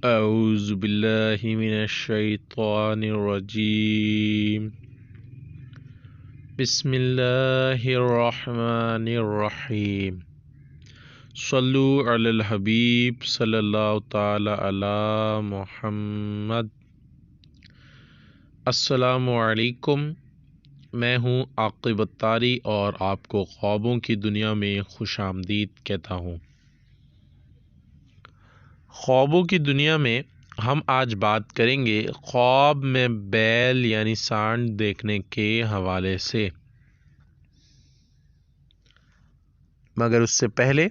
اعوذ باللہ من الشیطان الرجیم بسم اللہ الرحمن الرحیم صلو علی الحبیب صلی اللہ تعالی علی محمد۔ السلام علیکم، میں ہوں عاقب اتاری اور آپ کو خوابوں کی دنیا میں خوش آمدید کہتا ہوں۔ خوابوں کی دنیا میں ہم آج بات کریں گے خواب میں بیل یعنی سانڈ دیکھنے کے حوالے سے، مگر اس سے پہلے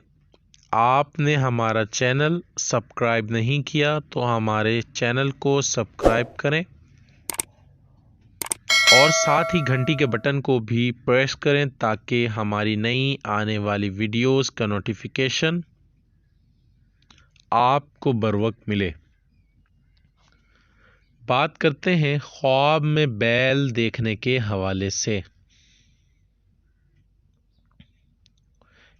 آپ نے ہمارا چینل سبسکرائب نہیں کیا تو ہمارے چینل کو سبسکرائب کریں اور ساتھ ہی گھنٹی کے بٹن کو بھی پریس کریں تاکہ ہماری نئی آنے والی ویڈیوز کا نوٹیفیکیشن آپ کو بروقت ملے۔ بات کرتے ہیں خواب میں بیل دیکھنے کے حوالے سے۔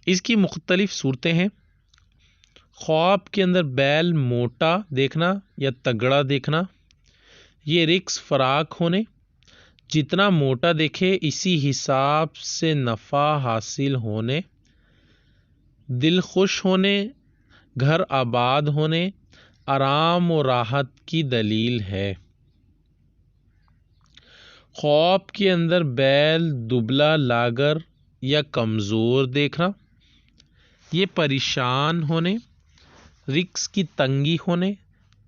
اس کی مختلف صورتیں ہیں۔ خواب کے اندر بیل موٹا دیکھنا یا تگڑا دیکھنا، یہ رزق فراخ ہونے، جتنا موٹا دیکھے اسی حساب سے نفع حاصل ہونے، دل خوش ہونے، گھر آباد ہونے، آرام و راحت کی دلیل ہے۔ خواب کے اندر بیل دبلا لاغر یا کمزور دیکھنا، یہ پریشان ہونے، رزق کی تنگی ہونے،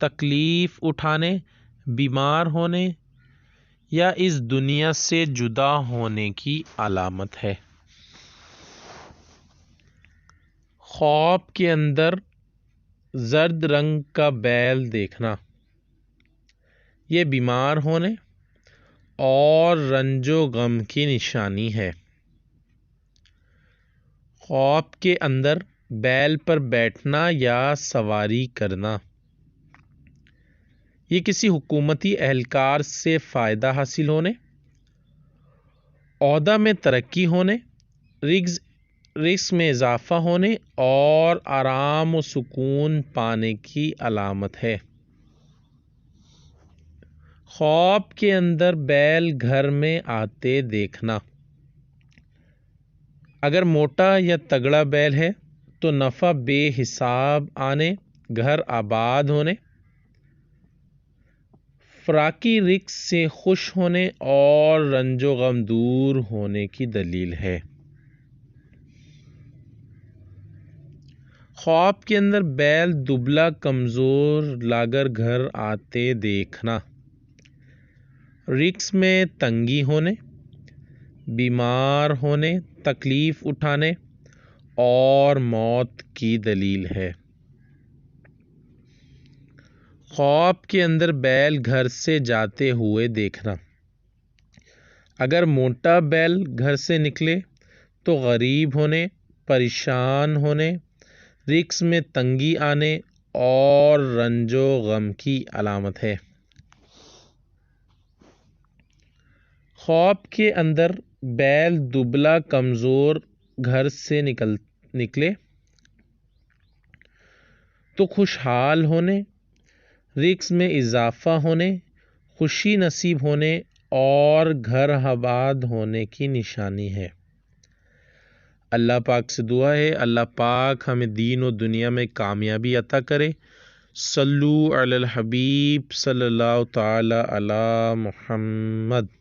تکلیف اٹھانے، بیمار ہونے یا اس دنیا سے جدا ہونے کی علامت ہے۔ خواب کے اندر زرد رنگ کا بیل دیکھنا، یہ بیمار ہونے اور رنج و غم کی نشانی ہے۔ خواب کے اندر بیل پر بیٹھنا یا سواری کرنا، یہ کسی حکومتی اہلکار سے فائدہ حاصل ہونے، عہدہ میں ترقی ہونے، رزق میں اضافہ ہونے اور آرام و سکون پانے کی علامت ہے۔ خواب کے اندر بیل گھر میں آتے دیکھنا، اگر موٹا یا تگڑا بیل ہے تو نفع بے حساب آنے، گھر آباد ہونے، فراقی رزق سے خوش ہونے اور رنج و غم دور ہونے کی دلیل ہے۔ خواب کے اندر بیل دبلا کمزور لاغر گھر آتے دیکھنا، رزق میں تنگی ہونے، بیمار ہونے، تکلیف اٹھانے اور موت کی دلیل ہے۔ خواب کے اندر بیل گھر سے جاتے ہوئے دیکھنا، اگر موٹا بیل گھر سے نکلے تو غریب ہونے، پریشان ہونے، رزق میں تنگی آنے اور رنج و غم کی علامت ہے۔ خواب کے اندر بیل دبلا کمزور گھر سے نکلے تو خوشحال ہونے، رزق میں اضافہ ہونے، خوشی نصیب ہونے اور گھر آباد ہونے کی نشانی ہے۔ اللہ پاک سے دعا ہے اللہ پاک ہمیں دین و دنیا میں کامیابی عطا کرے۔ صلو علی الحبیب صلی اللہ تعالی علی محمد۔